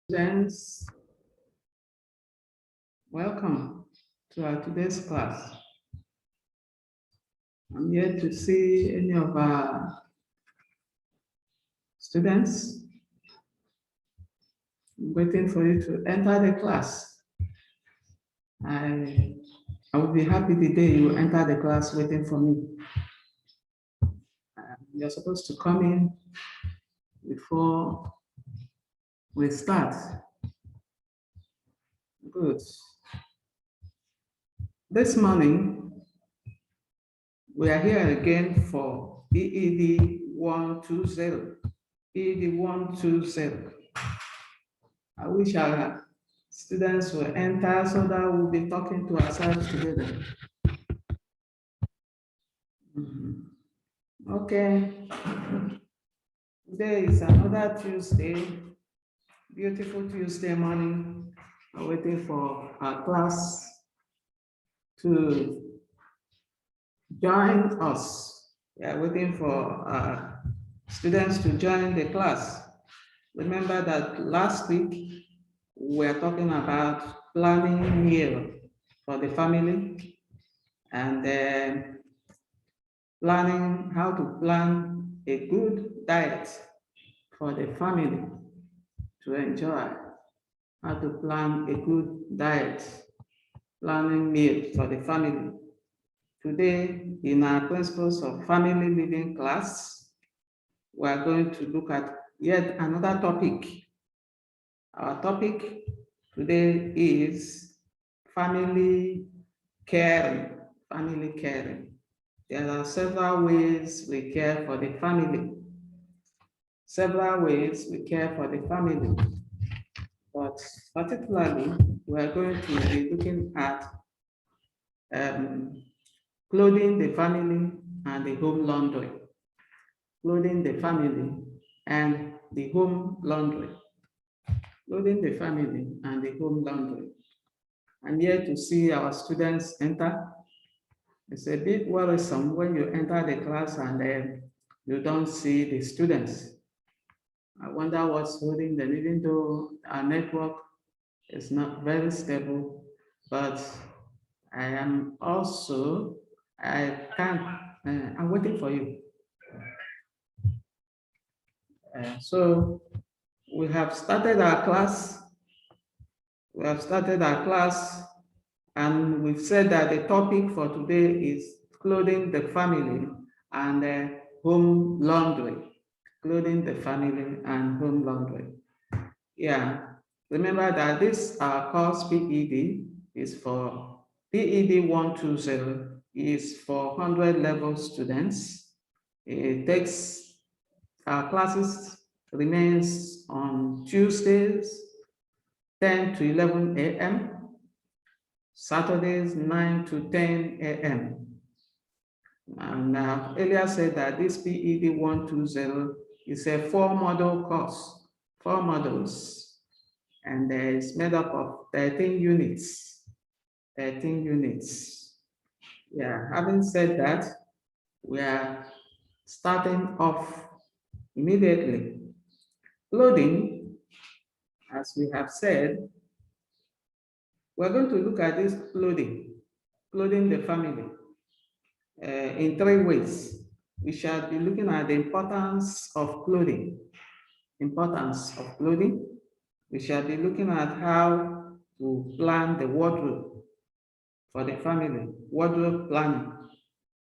Students, welcome to our today's class. I'm here to see any of our students. I'm waiting for you to enter the class. I will be happy the day you enter the class waiting for me. You're supposed to come in before we start. Good. This morning, we are here again for EED 120. EED 120. I wish our students will enter so that we'll be talking to ourselves together. Okay. Today is another Tuesday, beautiful Tuesday morning. I'm waiting for our class to join us. We are waiting for students to join the class. Remember that last week we were talking about planning meal for the family and planning how to plan a good diet for the family to enjoy. How to plan a good diet, planning meal for the family. Today, in our Principles of Family Living class, we are going to look at yet another topic. Our topic today is family caring. Family caring. There are several ways we care for the family. Several ways we care for the family. But particularly, we are going to be looking at clothing the family and the home laundry. Clothing the family and the home laundry. Clothing the family and the home laundry. I'm here to see our students enter. It's a bit worrisome when you enter the class and you don't see the students. I wonder what's holding them, even though our network is not very stable, but I am also, I'm waiting for you. So we have started our class. We have started our class and we've said that the topic for today is clothing the family and home laundry. Clothing the family and home laundry. Yeah, remember that this course PED is for PED 120 is for 100 level students. It takes our classes remains on Tuesdays 10 to 11 a.m. Saturdays 9 to 10 a.m. And I've earlier said that this PED 120 is a 4-module course, 4 modules, and it's made up of 13 units. 13 units. Yeah, having said that, we are starting off immediately. Clothing, as we have said, we're going to look at this clothing the family in 3 ways. We shall be looking at the importance of clothing. Importance of clothing. We shall be looking at how to plan the wardrobe for the family, wardrobe planning.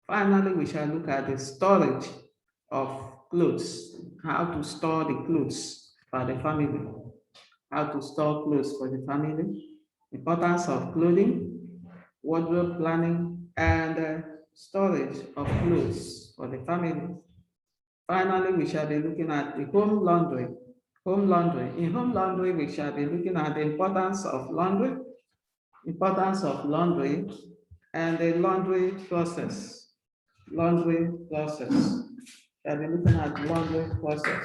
Finally, we shall look at the storage of clothes, how to store the clothes for the family, how to store clothes for the family, importance of clothing, wardrobe planning, and storage of clothes for the family. Finally, we shall be looking at the home laundry. Home laundry. In home laundry, we shall be looking at the importance of laundry and the laundry process. Laundry process. Shall be looking at the laundry process.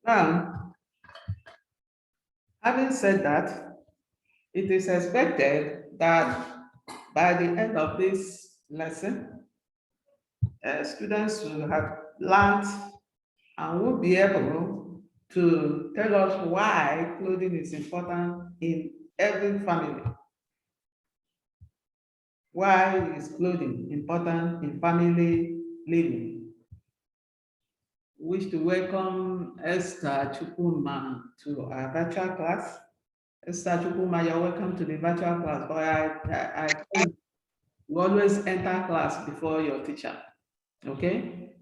Now, having said that, it is expected that by the end of this lesson, students will have learned and will be able to tell us why clothing is important in every family. Why is clothing important in family living? Wish to welcome Esther Chukuma to our virtual class. Esther Chukuma, you're welcome to the virtual class. But I think you always enter class before your teacher. Okay?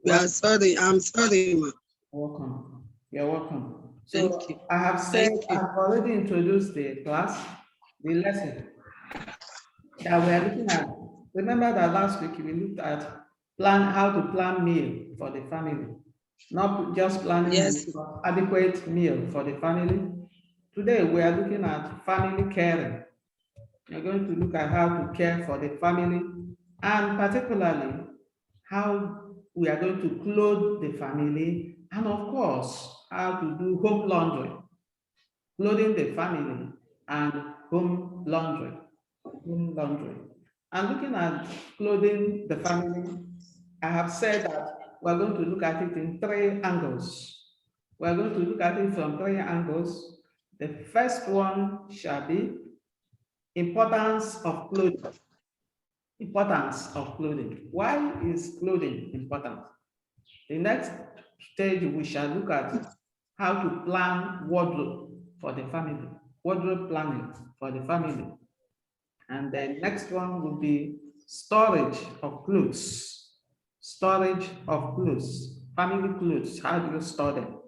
Yeah, sorry, I'm sorry, ma. Welcome. You're welcome. Thank you. So I have said, Thank you. I've already introduced the class, the lesson that we are looking at. Remember that last week we looked at how to plan meal for the family, not just planning Yes, meal, but adequate meal for the family. Today we are looking at family caring. We're going to look at how to care for the family, and particularly how we are going to clothe the family, and of course, how to do home laundry, clothing the family and home laundry. Home laundry. And looking at clothing the family, I have said that we're going to look at it in three angles. We're going to look at it from three angles. The first one shall be importance of clothing. Importance of clothing. Why is clothing important? The next stage we shall look at how to plan wardrobe for the family, wardrobe planning for the family. And the next one will be storage of clothes, storage of clothes, family clothes, how do you store them?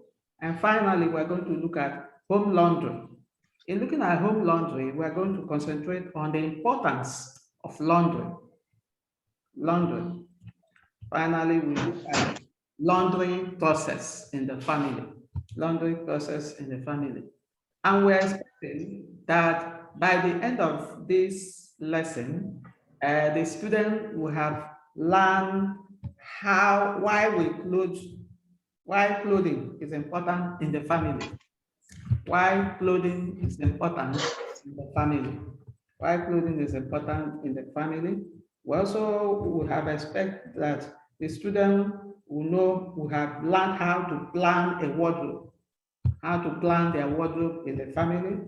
And finally, we're going to look at home laundry. In looking at home laundry, we're going to concentrate on the importance of laundry. Laundry. Finally, we look at laundry process in the family. Laundry process in the family. And we're expecting that by the end of this lesson, the student will have learned why clothing is important in the family. Why clothing is important in the family. Why clothing is important in the family. We also will have expect that the student will have learned how to plan a wardrobe, how to plan their wardrobe in the family,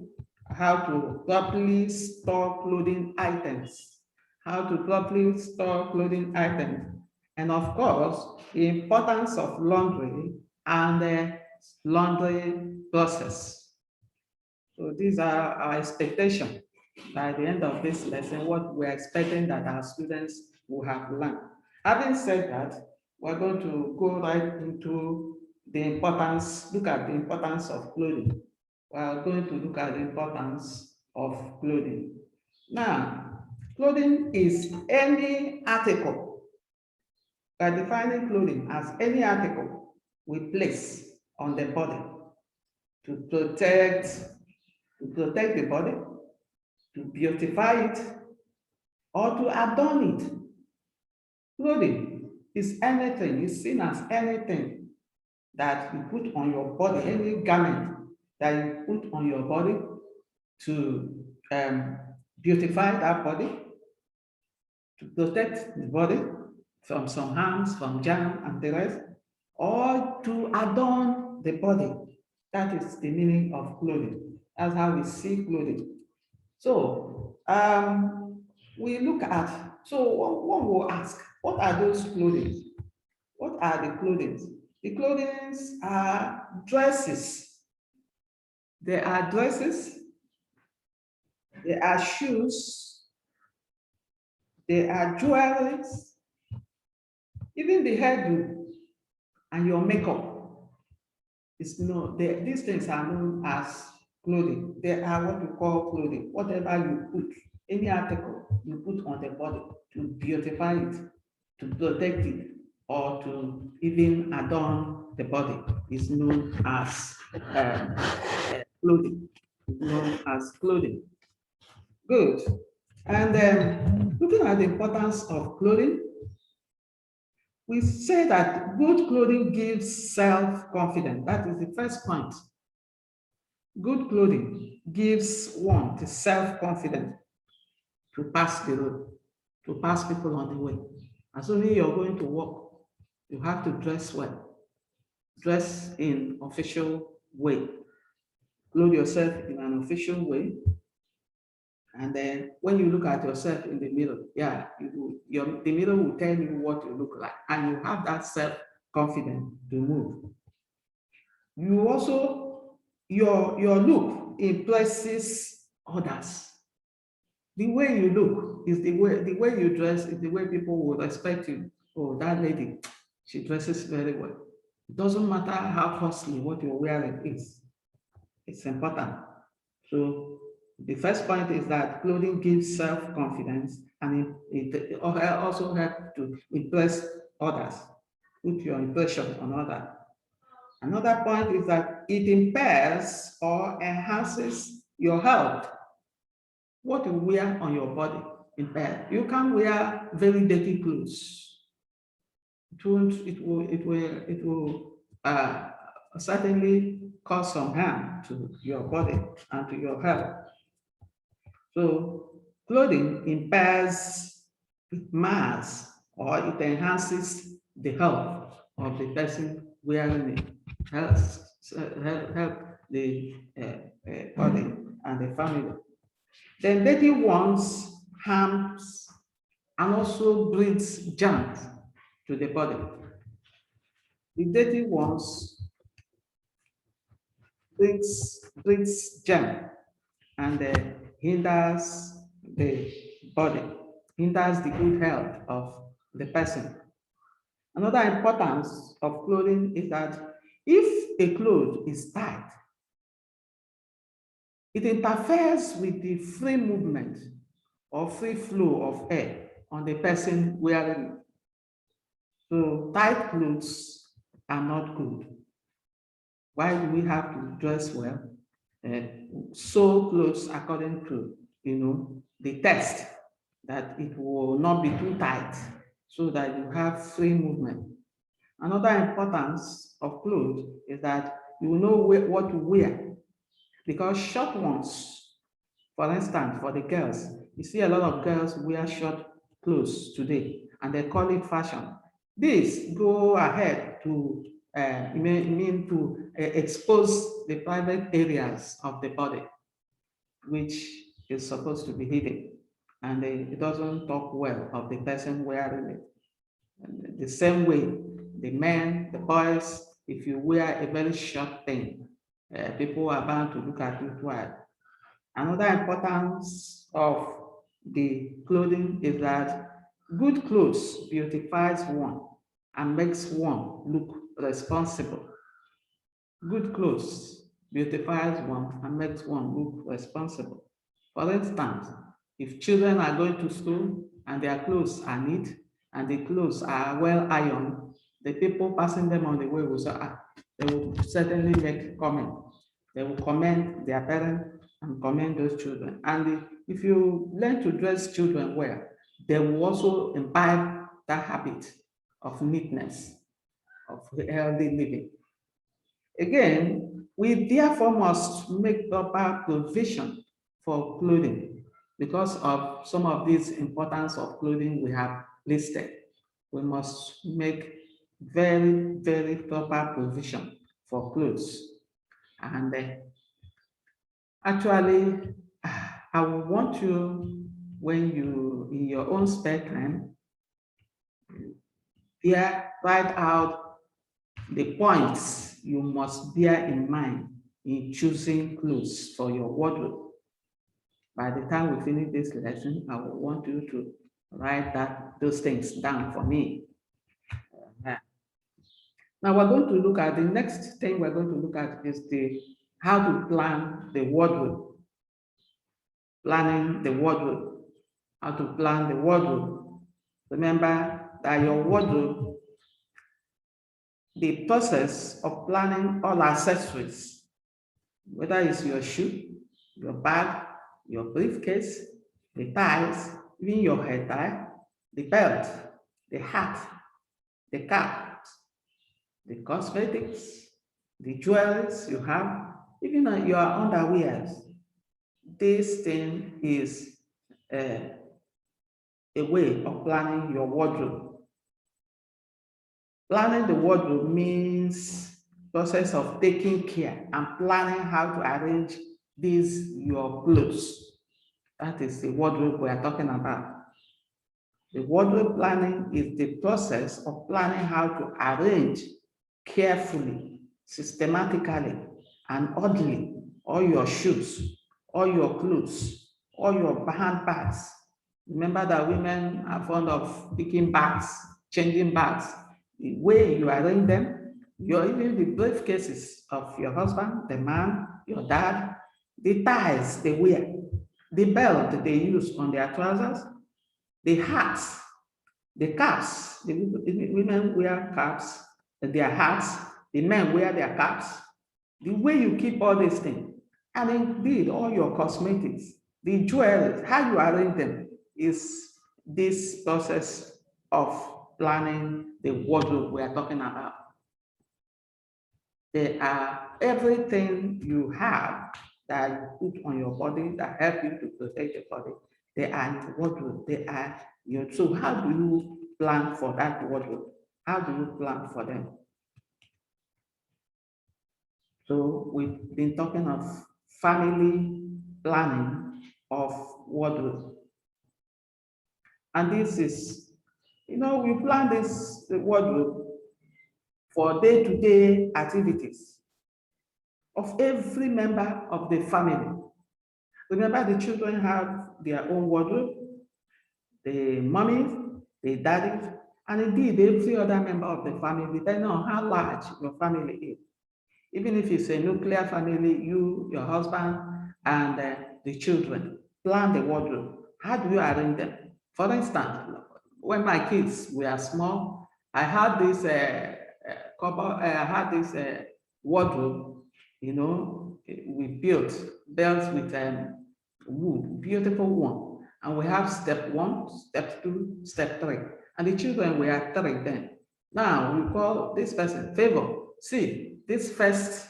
how to properly store clothing items, how to properly store clothing items, and of course, the importance of laundry and the laundry process. So these are our expectations by the end of this lesson, what we're expecting that our students will have learned. Having said that, we're going to go right into the importance, look at the importance of clothing. We're going to look at the importance of clothing. Now, clothing is any article. By defining clothing as any article we place on the body to protect the body, to beautify it, or to adorn it. Clothing is anything, is seen as anything that you put on your body, any garment that you put on your body to beautify that body, to protect the body from some harms, from germ and the rest, or to adorn the body. That is the meaning of clothing. That's how we see clothing. So we look at, so one will ask, what are those clothing? What are the clothing? The clothing are dresses. They are dresses, they are shoes, they are jewelry, even the hairdo and your makeup. These things are known as clothing. They are what we call clothing. Whatever you put, any article you put on the body to beautify it, to protect it, or to even adorn the body is known as clothing. Is known as clothing. Good. And then looking at the importance of clothing, we say that good clothing gives self-confidence. That is the first point. Good clothing gives one the self-confidence to pass the road, to pass people on the way, Assuming you're going to work, you have to dress well, dress in official way, clothe yourself in an official way. And then when you look at yourself in the mirror, yeah, the mirror will tell you what you look like, and you have that self-confidence to move. You also, your look impresses others. The way you look is the way you dress is the way people will respect you. Oh, that lady, she dresses very well. It doesn't matter how costly what you're wearing is. It's important. So the first point is that clothing gives self-confidence, and it also helps to impress others, put your impression on others. Another point is that it impairs or enhances your health. What you wear on your body impairs. You can wear very dirty clothes. It will certainly cause some harm to your body and to your health. So clothing impairs, it mars, or it enhances the health of the person wearing it, help the body and the family. Then dirty ones harms and also brings germs to the body. The dirty ones brings germ and hinders the body, hinders the good health of the person. Another importance of clothing is that if a cloth is tight, it interferes with the free movement or free flow of air on the person wearing it. So tight clothes are not good. Why do we have to dress well? Sew clothes according to the test, that it will not be too tight so that you have free movement. Another importance of clothes is that you know what to wear, because short ones, for instance, for the girls, you see a lot of girls wear short clothes today and they call it fashion. This go ahead to expose the private areas of the body, which is supposed to be hidden, and it doesn't talk well of the person wearing it. And the same way, the men, the boys, if you wear a very short thing, people are bound to look at you twice. Another importance of the clothing is that good clothes beautifies one and makes one look responsible. Good clothes beautifies one and makes one look responsible. For instance, if children are going to school and their clothes are neat and the clothes are well ironed, the people passing them on the way will say, they will certainly make comment. They will commend their parents and commend those children. And if you learn to dress children well, they will also imbibe that habit of neatness, of healthy living. Again, we therefore must make proper provision for clothing because of some of these importance of clothing we have listed. We must make very, very proper provision for clothes. And actually, I would want you, when you, in your own spare time, write out the points you must bear in mind in choosing clothes for your wardrobe. By the time we finish this lesson, I will want you to write those things down for me. Now we're going to look at the next thing we're going to look at is how to plan the wardrobe. Planning the wardrobe. How to plan the wardrobe. Remember that your wardrobe, the process of planning all accessories, whether it's your shoe, your bag, your briefcase, the ties, even your hair tie, the belt, the hat, the cap, the cosmetics, the jewelries you have, even your underwears. This thing is a way of planning your wardrobe. Planning the wardrobe means process of taking care and planning how to arrange these your clothes. That is the wardrobe we are talking about. The wardrobe planning is the process of planning how to arrange carefully, systematically, and orderly all your shoes, all your clothes, all your handbags. Remember that women are fond of picking bags, changing bags. The way you arrange them, even the briefcases of your husband, the man, your dad, the ties they wear, the belt they use on their trousers, the hats, the caps, the women wear caps, their hats, the men wear their caps. The way you keep all these things, and indeed all your cosmetics, the jewelry, how you arrange them is this process of planning the wardrobe we are talking about. They are everything you have that you put on your body that help you to protect your body. They are in the wardrobe. They are your. So how do you plan for that wardrobe? How do you plan for them? So we've been talking of family planning of wardrobe. And this is, we plan this wardrobe for day-to-day activities of every member of the family. Remember, the children have their own wardrobe, the mommies, the daddies, and indeed every other member of the family, depending on how large your family is. Even if it's a nuclear family, you, your husband, and the children, plan the wardrobe. How do you arrange them? For instance, when my kids were small, I had this wardrobe, we built belts with wood, beautiful one. And we have step 1, step 2, step 3. And the children were 3 then. Now we call this person Favor. See, this first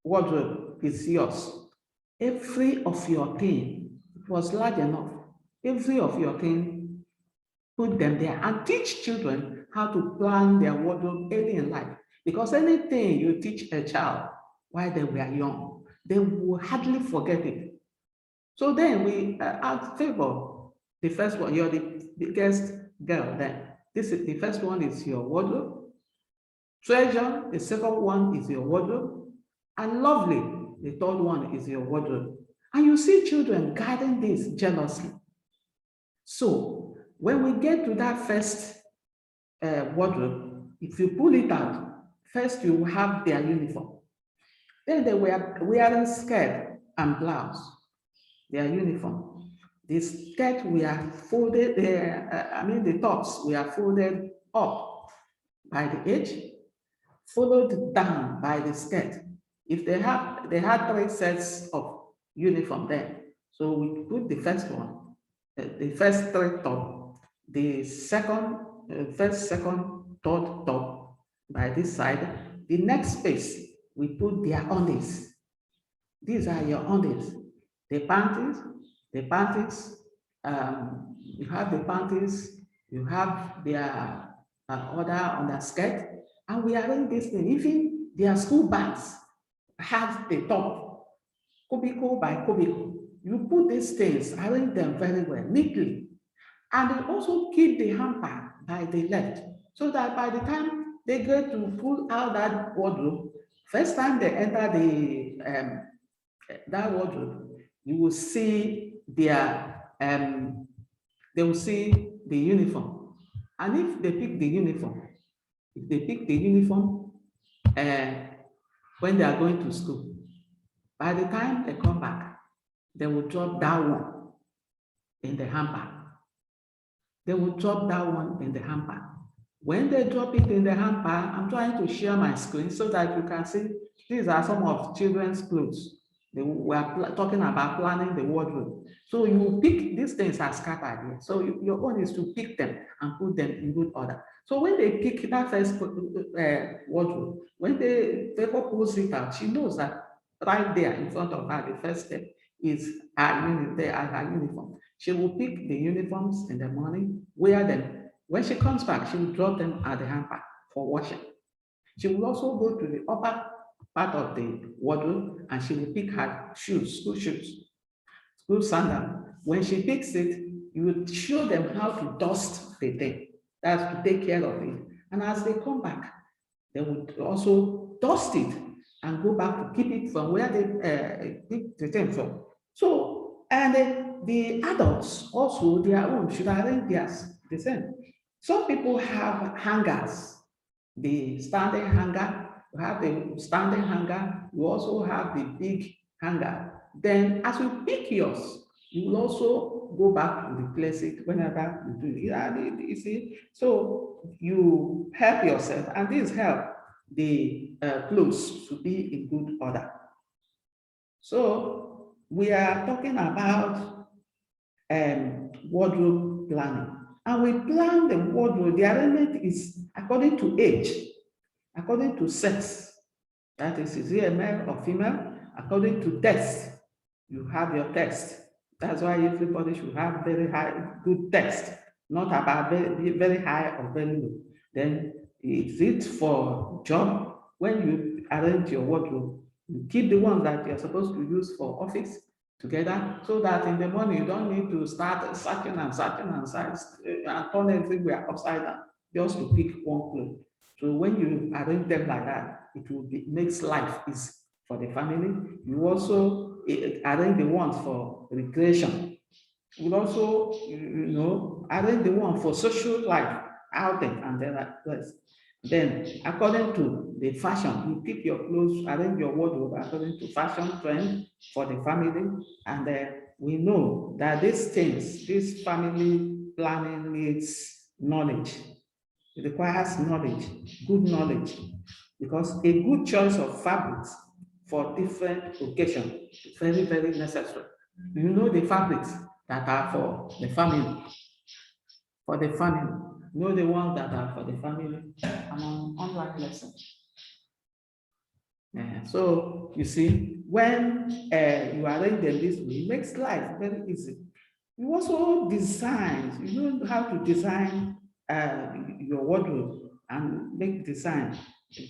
wardrobe is yours. Every of your thing, it was large enough. Every of your thing, put them there and teach children how to plan their wardrobe early in life. Because anything you teach a child while they were young, they will hardly forget it. So then we add Favor, the first one, you're the biggest girl then. The first one is your wardrobe. Treasure, the second one is your wardrobe. And Lovely, the third one is your wardrobe. And you see children guarding this jealously. So when we get to that first wardrobe, if you pull it out, first you have their uniform. Then they were wearing skirt and blouse, their uniform. The skirt were folded, the tops were folded up by the edge, followed down by the skirt. If they had 3 sets of uniform there. So we put the first one, the first 3 top, the second, first, second, third top by this side. The next space, we put their undies. These are your undies. The panties, you have the panties, you have their other underskirt, and we arrange this thing. Even their school bags have the top, cubicle by cubicle. You put these things, arrange them very well, neatly. And they also keep the hamper by the left, so that by the time they go to pull out that wardrobe, first time they enter that wardrobe, you will see they will see the uniform. And if they pick the uniform, when they are going to school, by the time they come back, they will drop that one in the hamper. They will drop that one in the hamper. When they drop it in the hamper, I'm trying to share my screen so that you can see these are some of children's clothes. We are talking about planning the wardrobe. So you pick these things are scattered here. So your own is to pick them and put them in good order. So when they pick that first wardrobe, when the paper pulls it out, she knows that right there in front of her, the first step is her uniform. She will pick the uniforms in the morning, wear them. When she comes back, she will drop them at the hamper. for washing. She will also go to the upper part of the wardrobe and she will pick her shoes, school sandal. When she picks it, you will show them how to dust the thing. That's to take care of it. And as they come back, they would also dust it and go back to keep it from where they pick the thing from. So, and the adults also, their own should arrange theirs the same. Some people have hangers, the standing hanger, you have the standing hanger, you also have the big hanger. Then as you pick yours, you will also go back to replace it whenever you do it. Yeah, you see, so you help yourself, and this help the clothes to be in good order. So we are talking about wardrobe planning, and we plan the wardrobe. The arrangement is according to age, according to sex. That is he a male or female? According to text, you have your text. That's why everybody should have very high, good text, not about very high or very low. Then is it for job? When you arrange your wardrobe, you keep the ones that you're supposed to use for office together, so that in the morning you don't need to start searching and turn everywhere upside down just to pick one clothes. So when you arrange them like that, makes life easy for the family. You also arrange the ones for recreation. You also, arrange the one for social life, outing, and then rest. Then, according to the fashion, you keep your clothes, arrange your wardrobe according to fashion trend for the family. And we know that these things, this family planning needs knowledge. It requires knowledge, good knowledge, because a good choice of fabrics for different occasions is very, very necessary. You know the fabrics that are for the family, know the ones that are for the family and on online lessons. So you see, when you arrange them this way, it makes life very easy. You also design, you know how to design your wardrobe and make design,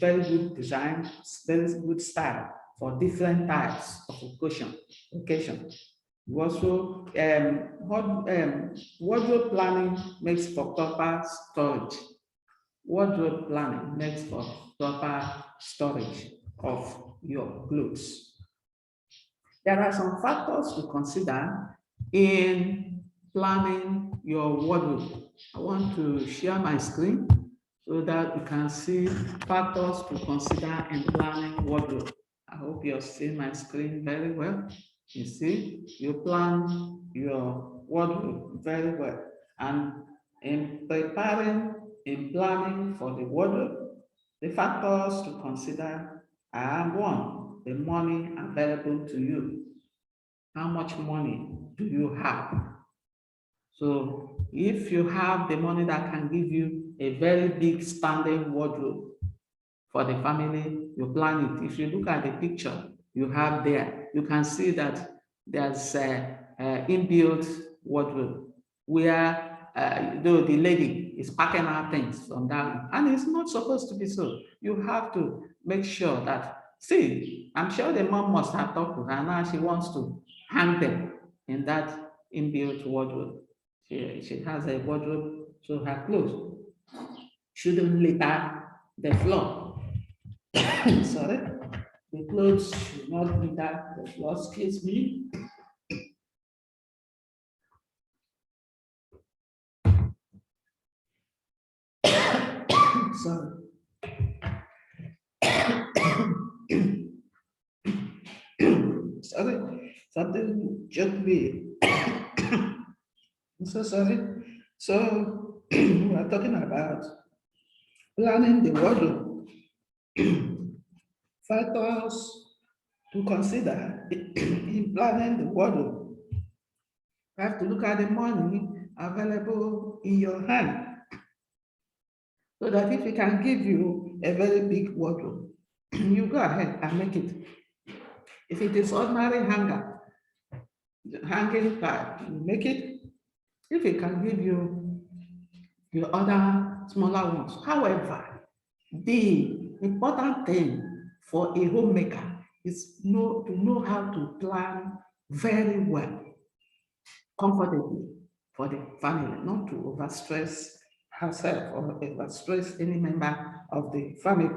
very good design, very good style for different types of occasion. You also, wardrobe planning makes for proper storage. Wardrobe planning makes for proper storage of your clothes. There are some factors to consider in planning your wardrobe. I want to share my screen so that you can see factors to consider in planning wardrobe. I hope you're seeing my screen very well. You see, you plan your wardrobe very well. And in planning for the wardrobe, the factors to consider are: one, the money available to you. How much money do you have? So if you have the money that can give you a very big standing wardrobe for the family, you plan it. If you look at the picture you have there, you can see that there's a inbuilt wardrobe where though the lady is packing her things from that, and it's not supposed to be so. You have to make sure that, see, I'm sure the mom must have talked to her. Now she wants to hang them in that inbuilt wardrobe. She has a wardrobe, so her clothes shouldn't litter the floor. Sorry, the clothes should not litter the floor. Excuse me. Sorry. Sorry, something just me. I'm so sorry. So we are talking about planning the wardrobe. Factors to consider in planning the wardrobe. You have to look at the money available in your hand, so that if it can give you a very big wardrobe, you go ahead and make it. If it is ordinary hanging type, you make it. If it can give you your other smaller ones. However, The important thing for a homemaker is to know how to plan very well, comfortably for the family, not to overstress herself or overstress any member of the family.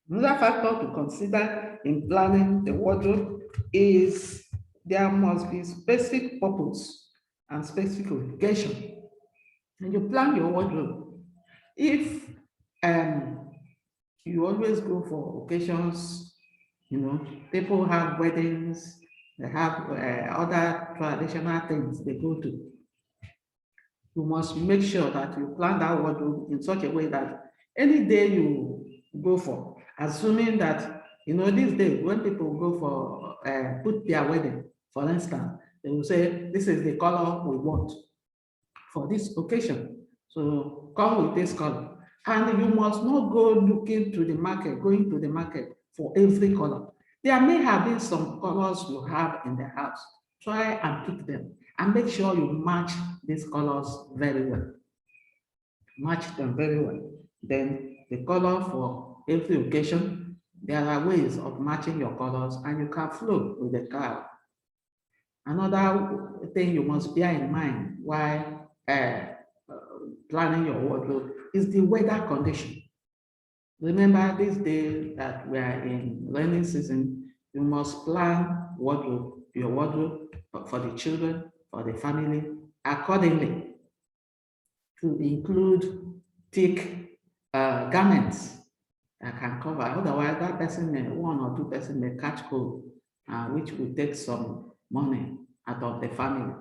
Another factor to consider in planning the wardrobe is there must be specific purpose and specific occasion. And you plan your wardrobe. If you always go for occasions, people have weddings, they have other traditional things they go to. You must make sure that you plan that wardrobe in such a way that any day you go for, assuming that, these days when people go for, put their wedding, for instance, they will say, this is the color we want for this occasion. So come with this color. And you must not go looking to the market, going to the market for every color. There may have been some colors you have in the house. Try and pick them and make sure you match these colors very well. Match them very well. Then the color for every occasion, there are ways of matching your colors and you can flow with the crowd. Another thing you must bear in mind while planning your wardrobe is the weather condition. Remember this day that we are in rainy season, you must plan your wardrobe for the children, for the family, accordingly to include thick garments that can cover. Otherwise, that person one or two person may catch cold, which will take some money out of the family.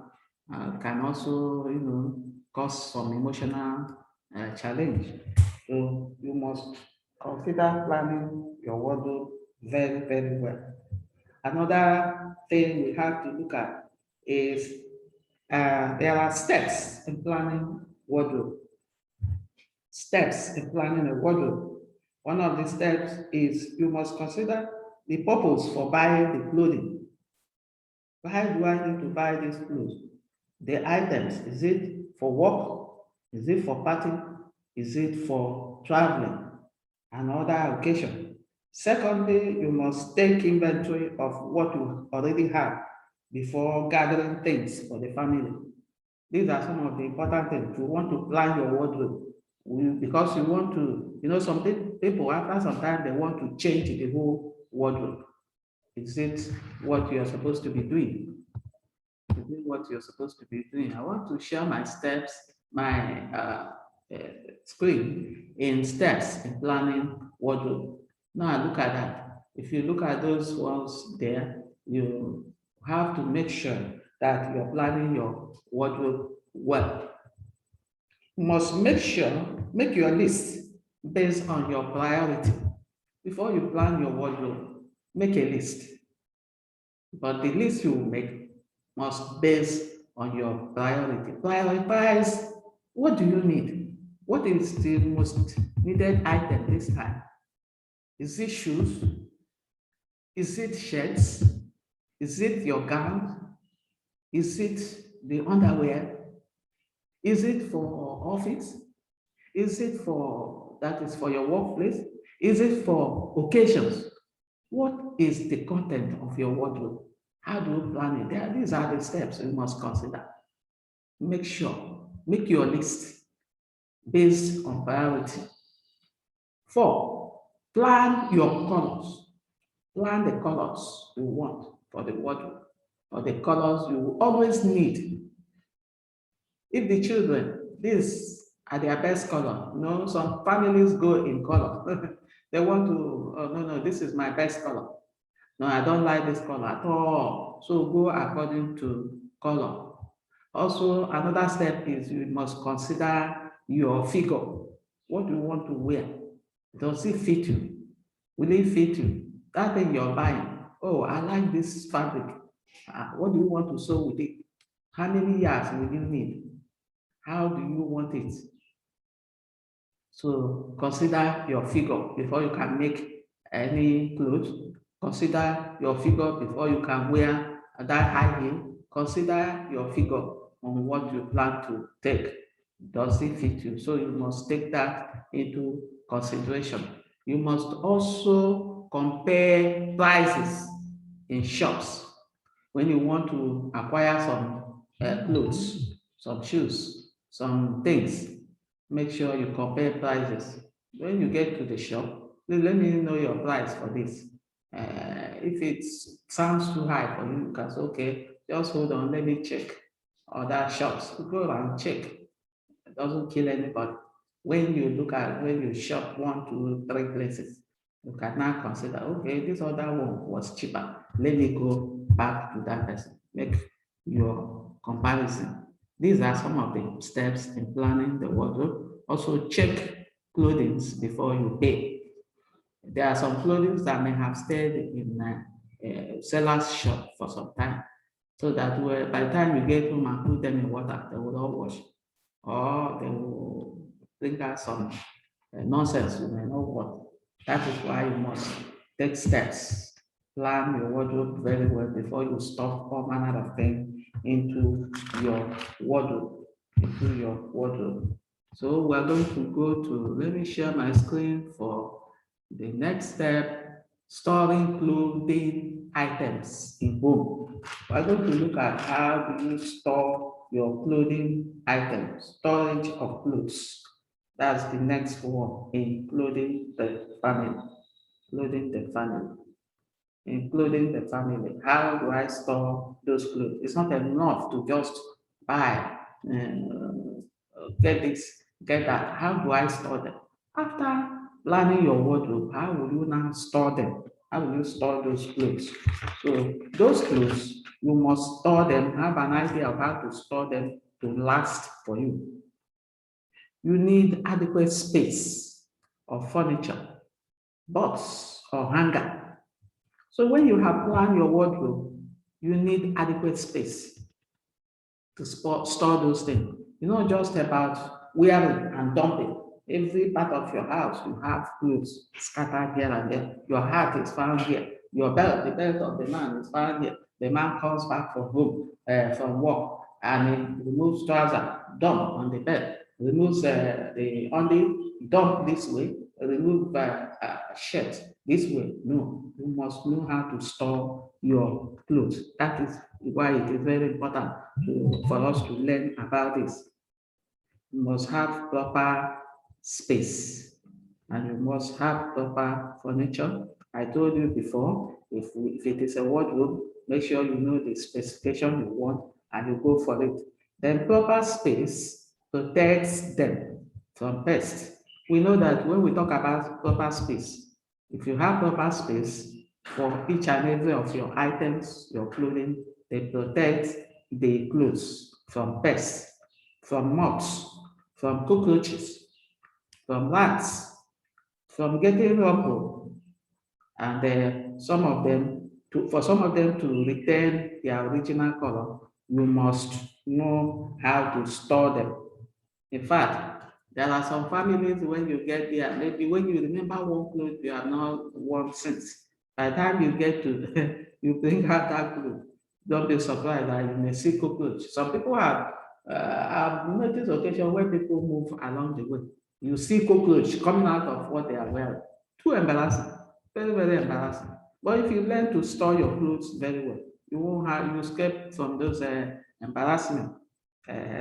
Can also, cause some emotional challenge. So you must consider planning your wardrobe very, very well. Another thing we have to look at is there are steps in planning wardrobe. Steps in planning a wardrobe. One of the steps is you must consider the purpose for buying the clothing. Why do I need to buy these clothes? The items, is it for work? Is it for party? Is it for traveling and other occasion? Secondly, you must take inventory of what you already have before gathering things for the family. These are some of the important things. You want to plan your wardrobe because you want to, some people after some time, they want to change the whole wardrobe. Is it what you are supposed to be doing? Is it what you're supposed to be doing? I want to share my steps, my screen in steps in planning wardrobe. Now look at that. If you look at those ones there, you have to make sure that you're planning your wardrobe well. You must make your list based on your priority. Before you plan your wardrobe, make a list. But the list you make must base on your priority. Prioritize, what do you need? What is the most needed item this time? Is it shoes? Is it shirts? Is it your gown? Is it the underwear? Is it for office? Is it for your workplace? Is it for occasions? What is the content of your wardrobe? How do you plan it? These are the steps you must consider. Make your list based on priority. 4, plan your colors. Plan the colors you want for the wardrobe or the colors you will always need. If the children, these are their best color. Some families go in color. They want to, oh, no, this is my best color. No, I don't like this color at all. So go according to color. Also, another step is you must consider your figure. What do you want to wear? Does it fit you? Will it fit you? That thing you're buying. Oh, I like this fabric. What do you want to sew with it? How many yards will you need? How do you want it? So consider your figure before you can make any clothes. Consider your figure before you can wear that high heel. Consider your figure on what you plan to take. Does it fit you? So you must take that into consideration. You must also compare prices in shops when you want to acquire some clothes, some shoes, some things. Make sure you compare prices. When you get to the shop, please let me know your price for this. If it sounds too high for you, you can say, okay, just hold on, let me check other shops. Go and check. It doesn't kill anybody. When you shop 1, 2, 3 places, you can now consider, okay, this other one was cheaper. Let me go back to that person. Make your comparison. These are some of the steps in planning the wardrobe. Also, check clothing before you pay. There are some clothing that may have stayed in a seller's shop for some time, so that by the time you get home and put them in water, they will all wash, or they will bring out some nonsense you may know what. That is why you must take steps, plan your wardrobe very well before you stuff all manner of things into your wardrobe, into your wardrobe. So we're going to go to, let me share my screen for the next step, storing clothing items in home. We're going to look at how do you store your clothing items, storage of clothes. That's the next one, including the family, including the family, including the family. How do I store those clothes? It's not enough to just buy, get this, get that. How do I store them? After planning your wardrobe, how will you now store them? How will you store those clothes? So those clothes, you must store them, have an idea of how to store them to last for you. You need adequate space or furniture, box or hanger. So when you have planned your wardrobe, you need adequate space to store those things. It's not just about wearing and dumping. Every part of your house, you have clothes scattered here and there. Your hat is found here. Your belt, the belt of the man is found here. The man comes back from home, from work, and he removes trouser, dump on the bed, removes the only dump this way, remove shirt this way. No, you must know how to store your clothes. That is why it is very important for us to learn about this. You must have proper space and you must have proper furniture. I told you before, if it is a wardrobe, make sure you know the specification you want and you go for it. Then proper space protects them from pests. We know that when we talk about proper space, if you have proper space for each and every of your items, your clothing, they protect the clothes from pests, from moths, from cockroaches, from rats, from getting rumbled, and for some of them to retain their original color, you must know how to store them. In fact, there are some families when you get there, maybe when you remember one clothes you have not worn since, by the time you get to, you bring out that clothes, don't be surprised that you may see cockroach. Some people have noticed occasion where people move along the way. You see cockroach coming out of what they are wearing. Too embarrassing, very, very embarrassing. But if you learn to store your clothes very well, you won't have, you escape from those embarrassment.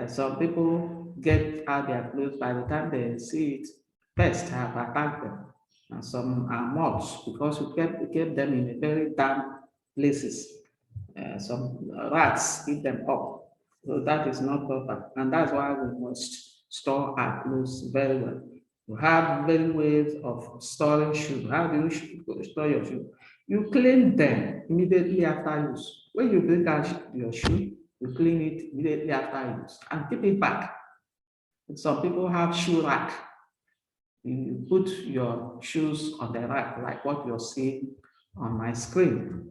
Some people get out their clothes by the time they see it, pests have attacked them. And some are moths because you kept them in a very damp places. Some rats eat them up. So that is not proper. And that's why we must store our clothes very well. You have many ways of storing shoes. How do you store your shoe? You clean them immediately after use. When you bring out your shoe, you clean it immediately after use and keep it back. Some people have shoe rack. You put your shoes on the rack, like what you're seeing on my screen.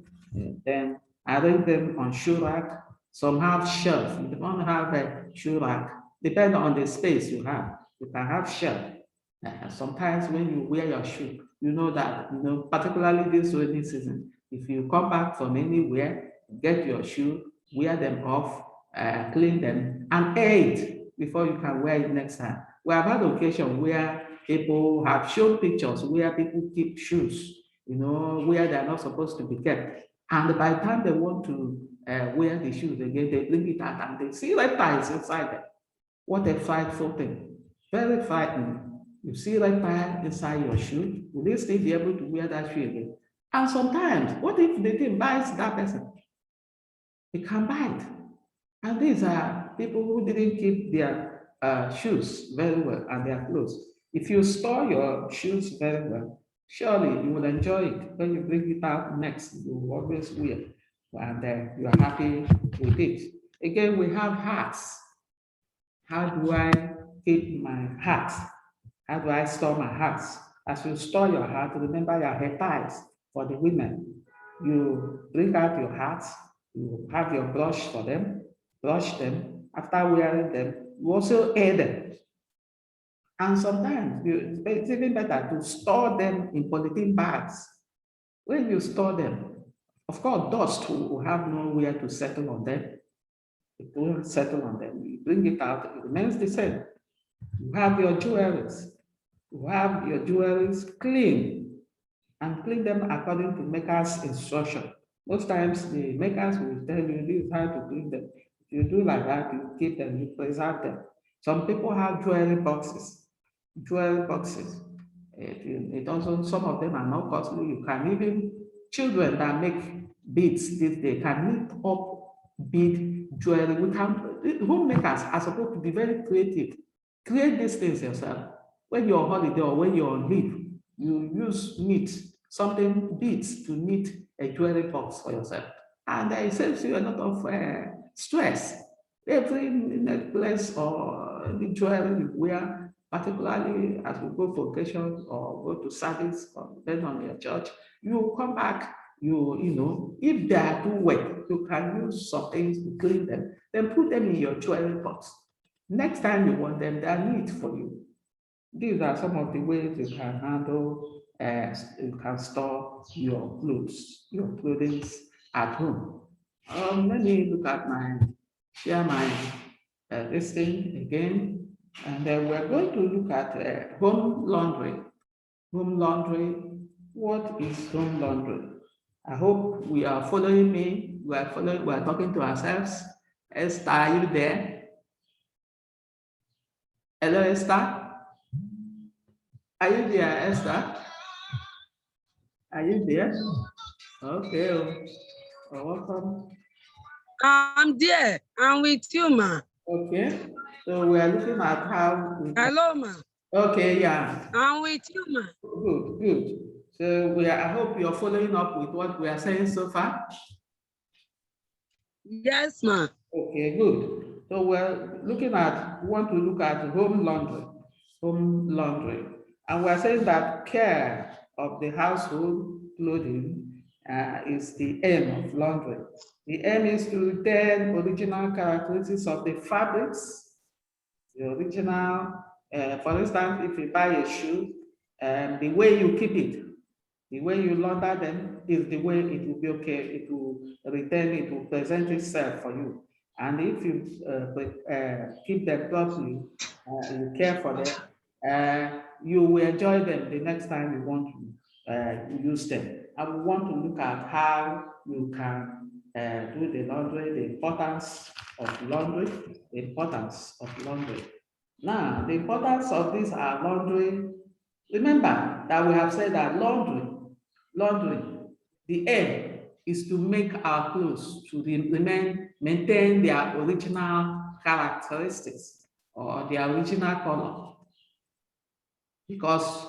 Then arrange them on shoe rack. Some have shelf. If you don't have a shoe rack, depending on the space you have, you can have shelf. Sometimes when you wear your shoe, you know that, particularly this rainy season, if you come back from anywhere, get your shoe, wear them off, clean them, and air it. before you can wear it next time. We have had occasion where people have shown pictures where people keep shoes, where they're not supposed to be kept. And by the time they want to wear the shoes again, they bring it out and they see reptiles inside them. What a frightful thing. Very frightening. You see reptile inside your shoe. Will they still be able to wear that shoe again? And sometimes, what if the thing bites that person? It can bite. And these are people who didn't keep their shoes very well and their clothes. If you store your shoes very well, surely you will enjoy it. When you bring it out next, you will always wear, and you are happy with it. Again, we have hats. How do I keep my hat? How do I store my hats? As you store your hat, remember your hair ties for the women. You bring out your hats, you have your brush for them, brush them. After wearing them, you also air them. And sometimes it's even better to store them in polythene bags. When you store them, of course, dust will have nowhere to settle on them. It will settle on them. You bring it out, it remains the same. You have your jewelries. You have your jewelries clean and clean them according to maker's instruction. Most times the makers will tell you this is how to clean them. If you do like that, you keep them, you preserve them. Some people have jewelry boxes. Jewelry boxes. It also, some of them are not costly. You can even, children that make beads this day can knit up bead jewelry. Homemakers are supposed to be very creative. Create these things yourself. When you're on holiday or when you're on leave, you use something beads to knit a jewelry box for yourself. And it saves you a lot of stress. Every necklace or the jewelry you wear, particularly as we go for occasion or go to service or depending on your church, you come back, if they are too wet, you can use some things to clean them, then put them in your jewelry box. Next time you want them, they are neat for you. These are some of the ways you can handle, you can store your clothes, your clothing at home. Let me look at share my listing again. And then we're going to look at home laundry. Home laundry, what is home laundry? I hope we are following me. We are talking to ourselves. Esther, are you there? Hello, Esther. Are you there, Esther? Are you there? Okay. Welcome. I'm there. I'm with you, ma. Okay. So we are looking at how. Hello, ma. Okay, yeah. I'm with you, ma. Good. So I hope you're following up with what we are saying so far. Yes, ma. Okay, good. So we want to look at home laundry. Home laundry. And we're saying that care of the household clothing is the aim of laundry. The aim is to retain original characteristics of the fabrics, the original, for instance, if you buy a shoe, the way you keep it, the way you launder them is the way it will be okay. It will retain, it will present itself for you. And if you keep them properly, you care for them, you will enjoy them the next time you want to use them. And we want to look at how you can do the laundry, the importance of laundry, the importance of laundry. Now, the importance of this laundry, remember that we have said that laundry, the aim is to make our clothes to maintain their original characteristics or their original color because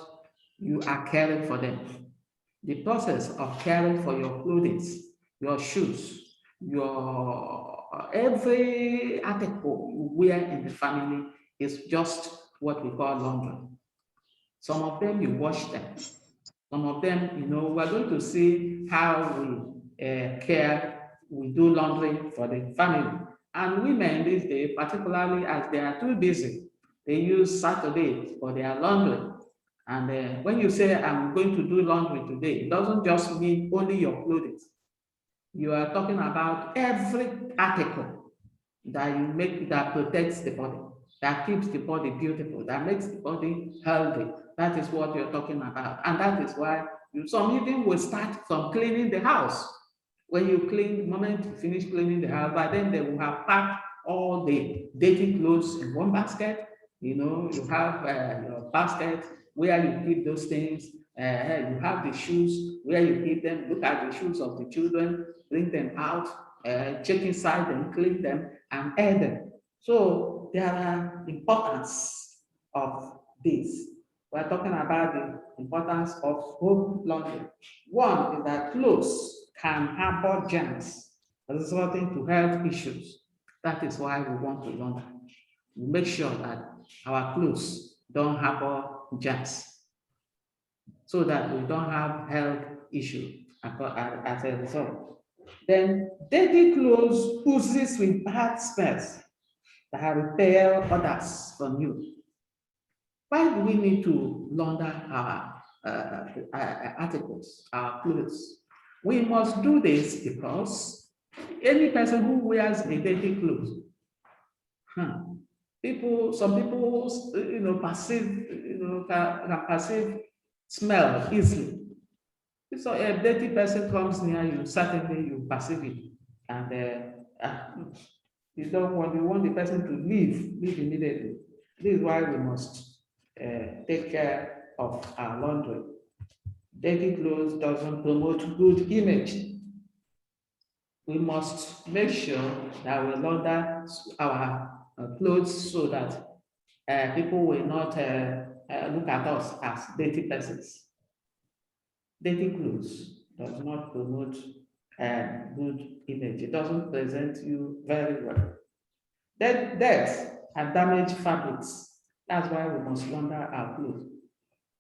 you are caring for them. The process of caring for your clothing, your shoes, your every article you wear in the family is just what we call laundry. Some of them you wash them. Some of them, we're going to see how we do laundry for the family. And women these days, particularly as they are too busy, they use Saturday for their laundry. And when you say, I'm going to do laundry today, it doesn't just mean only your clothing. You are talking about every article that you make that protects the body. that keeps the body beautiful, that makes the body healthy. That is what you're talking about. And that is why some even will start from cleaning the house. When you clean, the moment you finish cleaning the house, by then they will have packed all the dirty clothes in one basket. You have your basket where you keep those things. You have the shoes where you keep them. Look at the shoes of the children, bring them out, check inside them, clean them, and air them. So there are importance of this. We're talking about the importance of home laundry. One is that clothes can harbor germs resulting to health issues. That is why we want to launder. We make sure that our clothes don't harbor germs so that we don't have health issues as a result. Then dirty clothes oozes with bad smells that repel others from you. Why do we need to launder our articles, our clothes? We must do this because any person who wears a dirty clothes, some people, perceive, can perceive smell easily. So a dirty person comes near you, certainly you perceive it, and you want the person to leave immediately. This is why we must take care of our laundry. Dirty clothes doesn't promote good image. We must make sure that we launder our clothes so that people will not look at us as dirty persons. Dirty clothes does not promote good image. It doesn't present you very well. Dirt and damaged fabrics. That's why we must launder our clothes,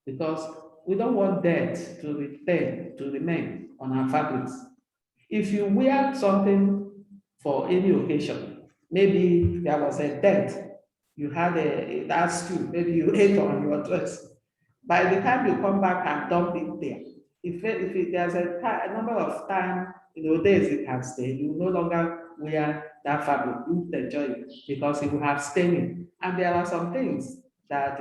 because we don't want dirt to remain on our fabrics. If you wear something for any occasion, maybe there was a dirt, you had that stew, maybe you ate on your dress. By the time you come back and dump it there, if there's a number of time, days it can stay, you no longer wear that fabric, you enjoy it because it will have staining. And there are some things that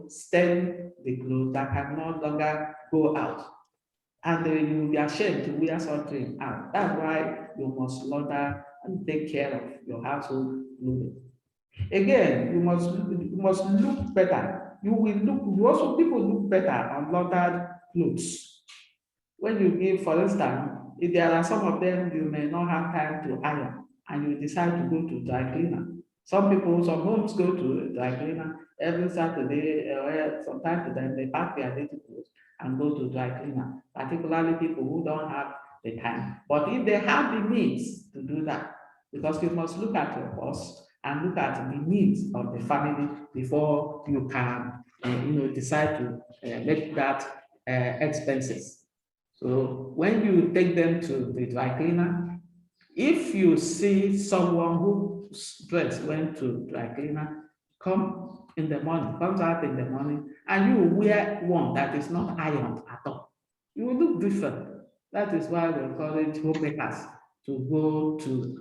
stain the clothes that can no longer go out. And you will be ashamed to wear something out. That's why you must launder and take care of your household clothing. Again, you must look better. People look better on laundered clothes. When you give, for instance, if there are some of them you may not have time to iron and you decide to go to dry cleaner. Some homes go to dry cleaner every Saturday, or from time to time they pack their dirty clothes and go to dry cleaner, particularly people who don't have the time. But if they have the means to do that, because you must look at your costs and look at the needs of the family before you can, decide to make that expenses. So when you take them to the dry cleaner, if you see someone whose dress went to dry cleaner, comes out in the morning, and you wear one that is not ironed at all, you will look different. That is why we encourage homemakers to go to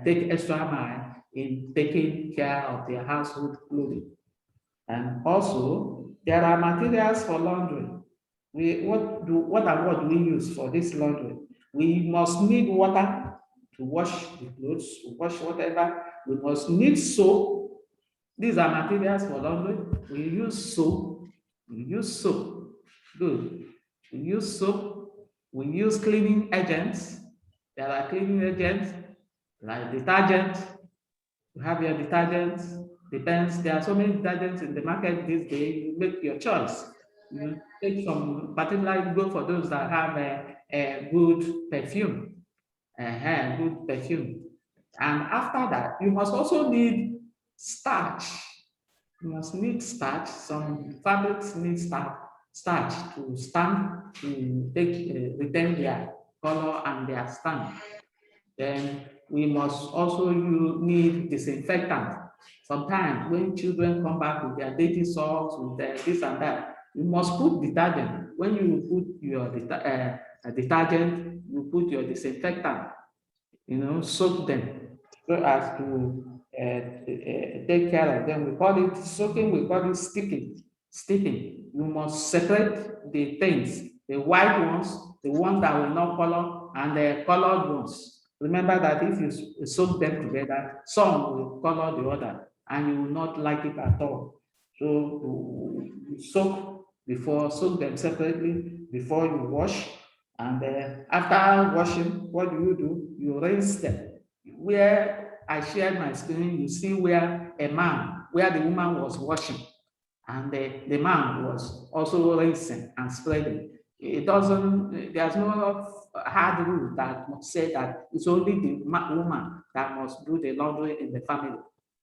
take extra mile in taking care of their household clothing. And also, there are materials for laundry. What do we use for this laundry? We must need water to wash the clothes, to wash whatever. We must need soap. These are materials for laundry. We use soap. Good. We use soap. We use cleaning agents. There are cleaning agents like detergent. You have your detergents. Depends. There are so many detergents in the market these days. You make your choice. You take some, particularly go for those that have a good perfume. Good perfume. And after that, you must also need starch. You must need starch. Some fabrics need starch to stand, to retain their color and their stand. Then we must also need disinfectant. Sometimes when children come back with their dirty socks, with this and that, you must put detergent. When you put your detergent, you put your disinfectant, soak them so as to take care of them. We call it soaking, we call it steeping. Steeping. You must separate the things, the white ones, the ones that will not color, and the colored ones. Remember that if you soak them together, some will color the other, and you will not like it at all. So you soak them separately before you wash, and after washing, what do? You rinse them. Where I shared my screen, you see where the woman was washing, and the man was also rinsing and spreading. It doesn't, there's no hard rule that must say that it's only the woman that must do the laundry in the family.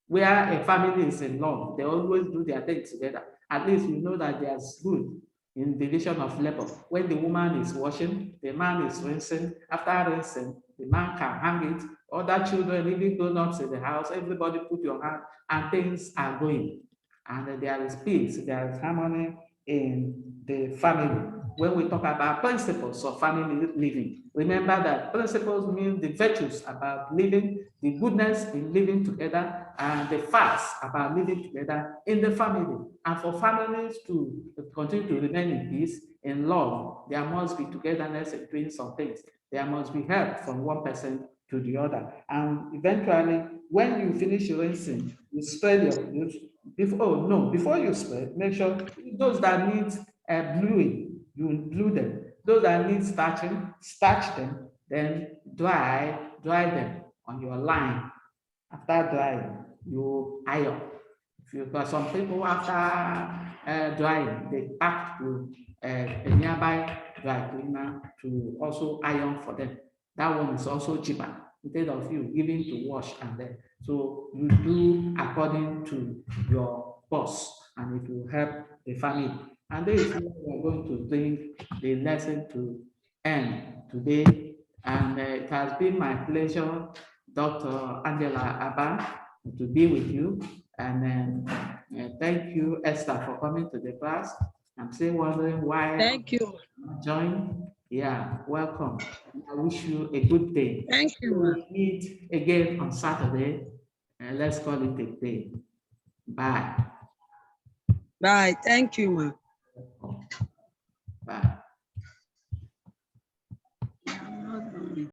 Where a family is in love, they always do their things together. At least you know that there's good in division of labor. When the woman is washing, the man is rinsing. After rinsing, the man can hang it. Other children, even grown-ups in the house, everybody put your hand and things are going. And there is peace, there is harmony in the family. When we talk about principles of family living, remember that principles mean the virtues about living, the goodness in living together, and the facts about living together in the family. And for families to continue to remain in peace, in love, there must be togetherness in doing some things. There must be help from one person to the other. And eventually, when you finish rinsing, you spread your clothes. Before you spread, make sure those that need bluing, you blue them. Those that need starching, starch them, then dry them on your line. After drying, you iron. If you've got some people after drying, they pack to a nearby dry cleaner to also iron for them. That one is also cheaper instead of you giving to wash and then. So you do according to your boss, and it will help the family. And this is where we are going to bring the lesson to end today. And it has been my pleasure, Dr. Angela Abba, to be with you. And then thank you, Esther, for coming to the class. I'm still wondering why. Thank you. Join. Yeah, welcome. I wish you a good day. Thank you. We'll meet again on Saturday. Let's call it a day. Bye. Bye. Thank you, ma. Bye.